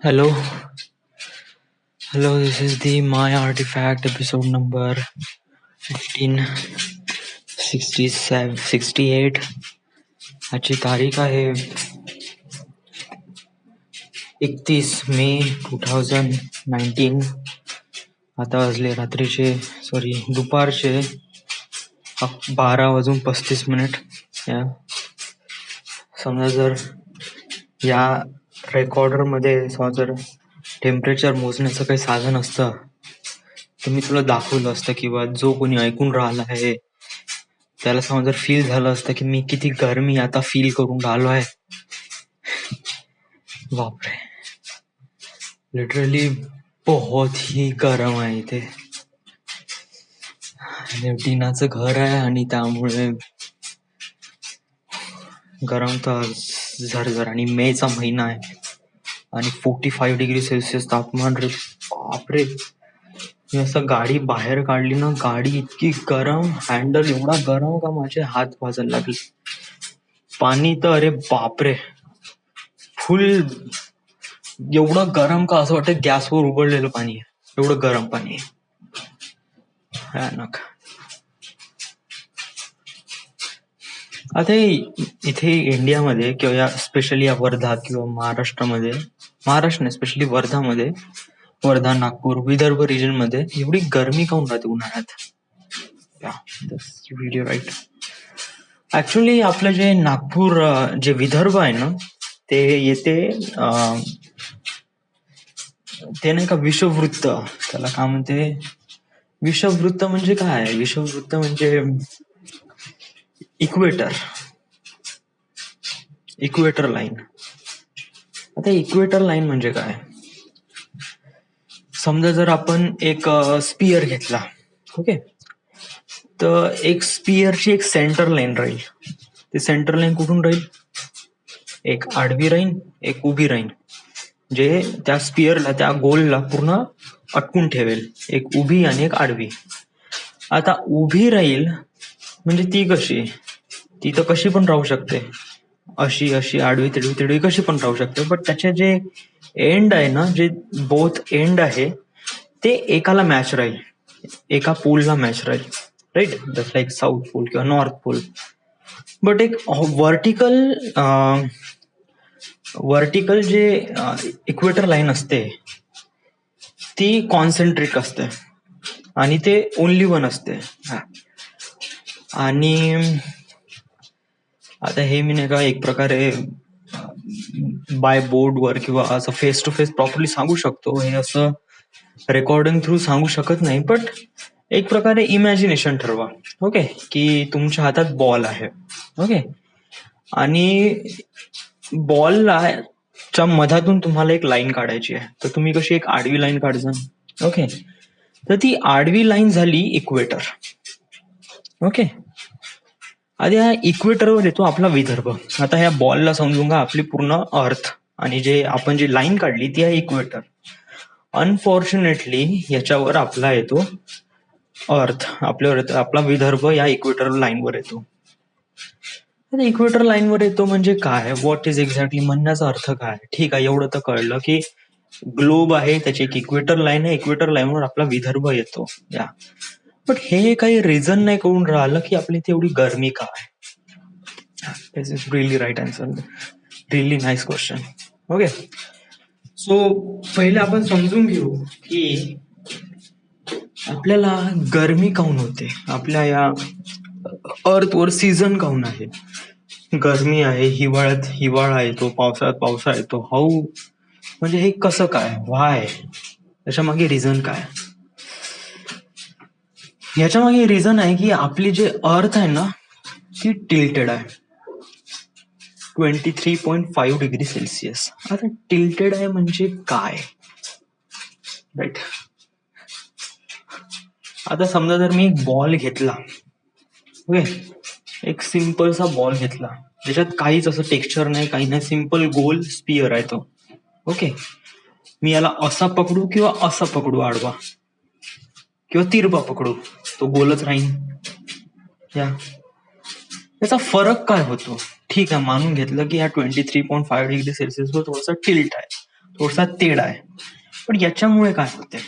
Hello, hello. This is the My Artifact episode number 1567 68. आजची तारीख आहे 31 मे 2019. आता वाजले रात्रीचे दुपारचे 12:35. या समजा जर या रेकॉर्डर मध्ये जर टेम्परेचर मोजण्याचं काही साधन असतं तर मी तुला दाखवलं असतं किंवा जो कोणी ऐकून राहिला आहे त्याला समजा जर फील झालं असतं की मी किती गरमी आता फील करून राहिलो आहे. बापरे, लिटरली बहुत ही गरम आहे इथे. टिनाचं घर आहे आणि त्यामुळे गरम तर झरझर. आणि मेचा महिना आहे आणि 45 डिग्री सेल्सिअस तापमान. रे बापरे, मी असं गाडी बाहेर काढली ना, गाडी इतकी गरम, हँडल एवढा गरम का माझे हात भाजायला लागले. पाणी तर अरे बापरे फुल एवढं गरम का असं वाटतं गॅसवर उघडलेलं पाणी आहे, एवढं गरम पाणी आहे. भयानक. आता इथे इंडियामध्ये किंवा या स्पेशली या वर्धा किंवा महाराष्ट्रामध्ये, महाराष्ट्र नाही स्पेशली वर्धामध्ये, वर्धा, नागपूर, विदर्भ रिजन मध्ये एवढी गरमी काऊन राहते उन्हाळ्यात. Video right. ऍक्च्युली आपलं जे नागपूर, जे विदर्भ आहे ना, ते येते ते नाही का विषुववृत्त, त्याला काय म्हणते, विषुववृत्त म्हणजे काय? विषुववृत्त म्हणजे इक्वेटर, इक्वेटर लाईन. आता इक्वेटर लाईन म्हणजे काय? समजा जर आपण एक स्पियर घेतला, ओके, तर एक स्पियरची एक सेंटर लाईन राहील. ते सेंटर लाईन कुठून राहील? एक आडवी राहील, एक उभी राहील, जे त्या स्पियरला, त्या गोलला पूर्ण अटकून ठेवेल. एक उभी आणि एक आडवी. आता उभी राहील म्हणजे ती कशी? ती तर कशी पण राहू शकते, अशी अशी आडवी तिडवी तिडवी कशी पण राहू शकते. बट त्याचे जे एंड आहे ना, जे बोथ एंड आहे ते एकाला मॅच राहील, एका पोलला मॅच राहील, right? Just like south pole किंवा नॉर्थ पोल. बट एक वर्टिकल जे इक्वेटर लाईन असते ती कॉन्सेंट्रिक असते आणि ते ओनली वन असते. आणि आता हे मी नाही का एक प्रकारे बाय बोर्डवर किंवा असं फेस टू फेस प्रॉपरली सांगू शकतो, हे असं रेकॉर्डिंग थ्रू सांगू शकत नाही. बट एक प्रकारे इमॅजिनेशन ठरवा, ओके, की तुमच्या हातात बॉल आहे, ओके, आणि बॉलला च्या मधातून तुम्हाला एक लाईन काढायची आहे. तर तुम्ही कशी एक आडवी लाईन काढजा, ओके, तर ती आडवी लाईन झाली इक्वेटर, ओके. आता ह्या इक्वेटरवर येतो आपला विदर्भ. आता ह्या बॉलला समजून घ्या आपली पूर्ण अर्थ, आणि जे आपण जी लाईन काढली ती आहे इक्वेटर. अनफॉर्च्युनेटली याच्यावर आपला येतो अर्थ, आपल्यावर आपला विदर्भ या इक्वेटर लाईनवर येतो. इक्वेटर लाईनवर येतो म्हणजे काय? व्हॉट इज एक्झॅक्टली, म्हणण्याचा अर्थ काय? ठीक आहे, एवढं तर कळलं की ग्लोब आहे, त्याची एक इक्वेटर लाईन आहे, इक्वेटर लाईनवर आपला विदर्भ येतो. या बट हे काही रिझन नाही कळून राहिलं की आपली इथे एवढी गरमी का आहे. This is really right answer, really nice question. Okay, so पहिले आपण समजून घेऊ की आपल्याला गरमी काऊन होते, आपल्या या अर्थवर सीझन काऊन आहे. गरमी आहे, हिवाळ्यात हिवाळा येतो, पावसाळ्यात पावसाळा येतो. हाऊ म्हणजे हे कसं काय, व्हाय, त्याच्या मागे रिझन काय? याच्या मागे रिझन आहे की आपली जे अर्थ आहे ना ती टिल्टेड आहे 23.5 डिग्री सेल्सिअस. आता टिल्टेड आहे म्हणजे काय, राईट? आता समजा जर मी एक बॉल घेतला, ओके, एक सिंपलसा बॉल घेतला, ज्याच्यात काहीच असं टेक्स्चर नाही, काही नाही, सिंपल गोल स्पियर आहे तो, ओके. मी याला असा पकडू किंवा असा पकडू, आडवा किंवा तिरपा पकडू, तो गोलच राहील. याचा फरक काय होतो? ठीक आहे, मानून घेतलं की ह्या 23.5 डिग्री सेल्सिअसवर थोडासा टिल्ट आहे, थोडासा तेढ आहे. पण याच्यामुळे काय होते,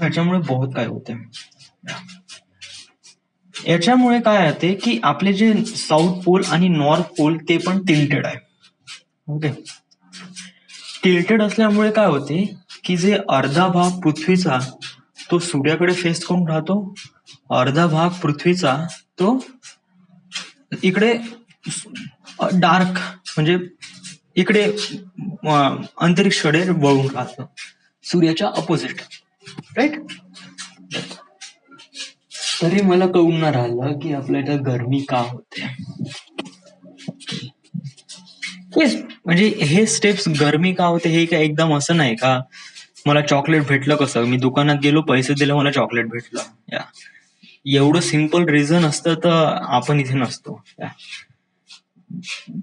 याच्यामुळे बहुत काय होते. याच्यामुळे काय होते की आपले जे साऊथ पोल आणि नॉर्थ पोल ते पण टिल्टेड आहे. ओके, टिल्टेड असल्यामुळे काय होते की जे अर्धा भाग पृथ्वीचा तो सूर्याकडे फेस करून राहतो, अर्धा भाग पृथ्वीचा तो इकडे डार्क म्हणजे इकडे अंतरिक्षकडे वळून राहतं, सूर्याच्या अपोजिट. राईट. तरी मला कळून नाही राहिलं की आपल्याला गरमी का होते. म्हणजे हे स्टेप्स गरमी का होते हे काय एकदम असं नाही का मला चॉकलेट भेटलं कसं, मी दुकानात गेलो पैसे दिले मला चॉकलेट भेटलं, या एवढं सिम्पल रिझन असतं तर आपण इथे नसतो.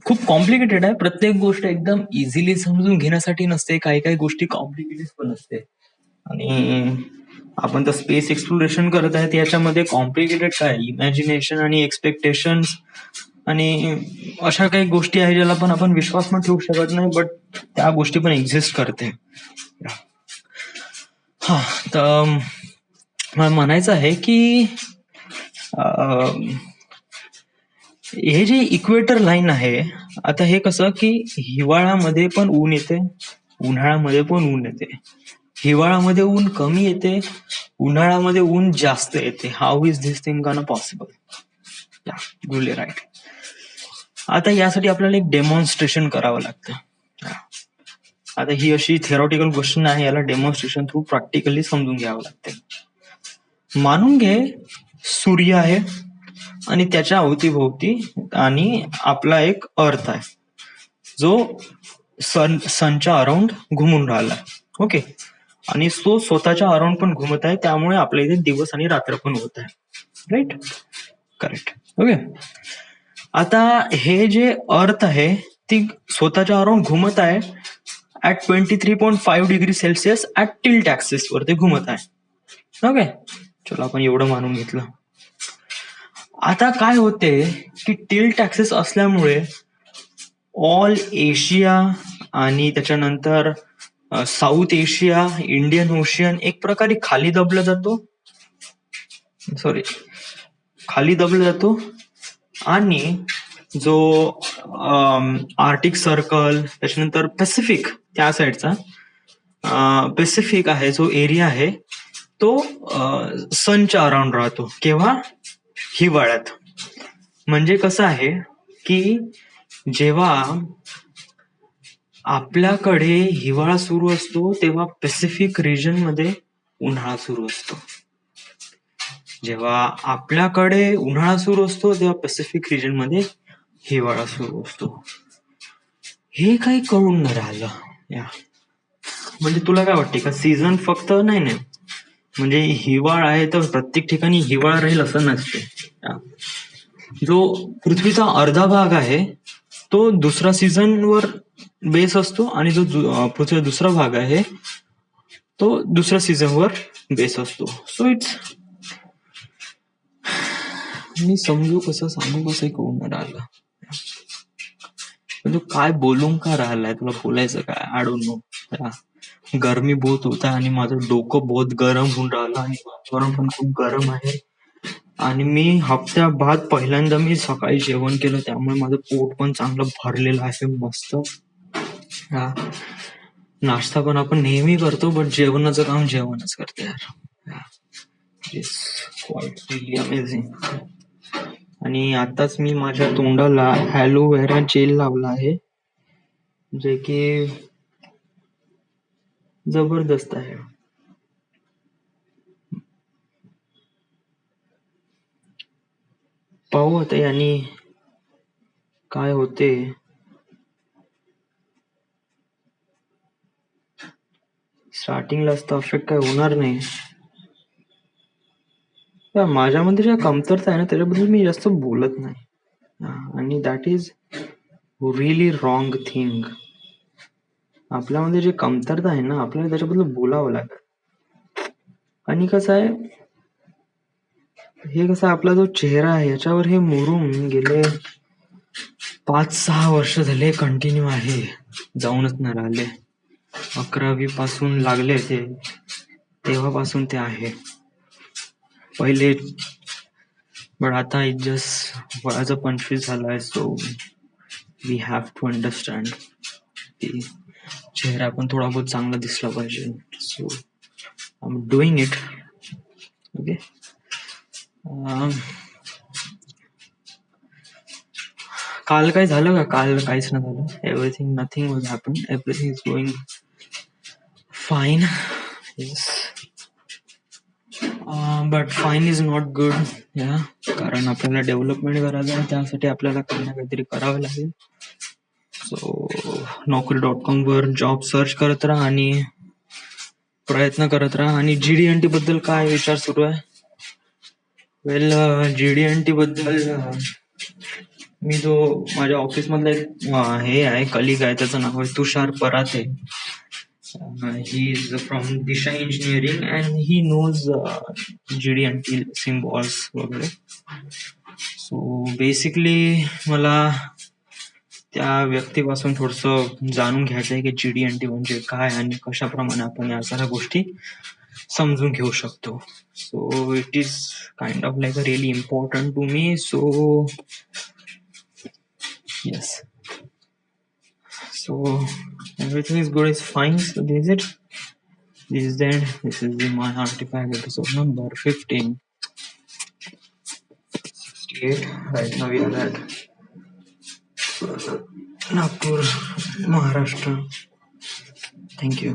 खूप कॉम्प्लिकेटेड आहे. प्रत्येक गोष्ट एकदम इझिली समजून घेण्यासाठी नसते, काही काही गोष्टी कॉम्प्लिकेटेड पण असते. आणि आपण तर स्पेस एक्सप्लोरेशन करत आहेत, याच्यामध्ये कॉम्प्लिकेटेड काय इमॅजिनेशन आणि एक्सपेक्टेशन्स आणि अशा काही गोष्टी आहेत ज्याला पण आपण विश्वास पण ठेवू शकत नाही, बट त्या गोष्टी पण एक्झिस्ट करते. हा, तर मला म्हणायचं आहे की हे जे इक्वेटर लाईन आहे, आता हे कसं की हिवाळ्यामध्ये पण ऊन येते, उन्हाळ्यामध्ये पण ऊन येते. हिवाळ्यामध्ये ऊन कमी येते, उन्हाळ्यामध्ये ऊन जास्त येते. How is this thing gonna possible? या गुले राईट. आता यासाठी आपल्याला एक डेमॉन्स्ट्रेशन करावं लागतं. आता ही अशी थेरॉटिकल क्वेश्चन आहे, याला डेमॉन्स्ट्रेशन थ्रू प्रॅक्टिकली समजून घ्यावं लागते. मानून घे सूर्य आहे आणि त्याच्या अवतीभोवती आणि आपला एक अर्थ आहे जो सनच्या अराउंड घुमून राहिला. ओके, आणि तो स्वतःच्या अराउंड पण घुमत आहे, त्यामुळे आपल्या इथे दिवस आणि रात्र पण होत आहे. Right, correct. ओके, आता हे जे अर्थ आहे ती स्वतःच्या अराउंड घुमत आहे at 23.5 degree Celsius at tilt axis वर ते घुमत आहे. ओके, चलो आपण एवढं मानून घेतलं. आता काय होते की टिल्ट ऍक्सिस असल्यामुळे ऑल एशिया आणि त्याच्यानंतर साऊथ एशिया, इंडियन ओशियन एक प्रकारे खाली दबला जातो, खाली दबला जातो. आणि जो आर्टिक सर्कल, त्याच्यानंतर पॅसिफिक, त्या साईडचा पॅसिफिक आहे जो एरिया आहे तो सनच्या अराउंड राहतो. केव्हा? हिवाळ्यात. म्हणजे कसं आहे की जेव्हा आपल्याकडे हिवाळा सुरू असतो तेव्हा पॅसिफिक रिजन मध्ये उन्हाळा सुरू असतो. जेव्हा आपल्याकडे उन्हाळा सुरू असतो तेव्हा पॅसिफिक रिजन मध्ये हिवाळा सुरू असतो. हे काही कळून न राहिलं. या म्हणजे तुला काय वाटते का सीझन फक्त नाही म्हणजे हिवाळा आहे तर प्रत्येक ठिकाणी हिवाळा राहील असं नसते. जो पृथ्वीचा अर्धा भाग आहे तो दुसरा सीझन वर बेस असतो आणि जो पृथ्वीचा दुसरा भाग आहे तो दुसऱ्या सीझन वर बेस असतो. सो इट्स, मी समजू कसं सांगू कसं कळून राहिलं. तू काय बोलून का राहिलाय, तुला बोलायचं काय? I don't know. गरमी बहुत होता आणि माझं डोकं बहुत गरम होऊन राहिलं आणि वातावरण पण खूप गरम आहे. आणि मी हप्त्याबाद पहिल्यांदा मी सकाळी जेवण केलं, त्यामुळे माझं पोट पण चांगलं भरलेलं आहे मस्त. नाश्ता पण आपण नेहमी करतो, बट जेवणाचं काम जेवणच करते यार. Quite really amazing. आणि आताच मी माझ्या तोंडाला ॲलोवेरा जेल लावला आहे, जे की जबरदस्त आहे. पाहू आता यांनी काय होते. स्टार्टिंगलाच तर अफेक्ट काय होणार नाही. माझ्यामध्ये ज्या कमतरता आहे ना त्याच्याबद्दल मी जास्त बोलत नाही, आणि that is really wrong thing. आपल्यामध्ये जे कमतरता आहे ना आपल्याला त्याच्याबद्दल बोलावं लागेल. आणि कसं आहे, हे कसं आपला जो चेहरा आहे याच्यावर हे मुरून गेले 5-6 वर्ष झाले कंटिन्यू आहे, जाऊनच नाही राहिले. 11वी पासून लागले ते, तेव्हापासून ते आहे. पहिले बट आता इट जस्ट वयाचं 25 झालाय, so we have to understand की चेहरा पण थोडा बहुत चांगला दिसला पाहिजे. So I am doing it. Okay. काल काय झालं का? काल काहीच नाही झालं. Everything, nothing was happen. Everything is going fine. But fine is not good. या कारण आपल्याला डेव्हलपमेंट करायचं आहे, त्यासाठी आपल्याला काही ना काहीतरी करावं लागेल. सो Naukri.com वर जॉब सर्च करत राहा आणि प्रयत्न करत राहा. आणि GD&T बद्दल काय विचार सुरू आहे? वेल, GD&T बद्दल मी जो माझ्या ऑफिस मधला एक हे आहे, कलिग आहे, त्याचं नाव आहे Tushar Parate. He is from Disha engineering and he knows GD&T symbols वगैरे. सो बेसिकली मला त्या व्यक्तीपासून थोडस जाणून घ्यायचं आहे की GD&T म्हणजे काय आणि कशाप्रमाणे आपण या साऱ्या गोष्टी समजून घेऊ शकतो. So it is kind of like a really important to me. So yes, so everything is good, is fine. So this is it. This is the end. This is my artifact episode number 1568. Right now we are at Nagpur, Maharashtra. Thank you.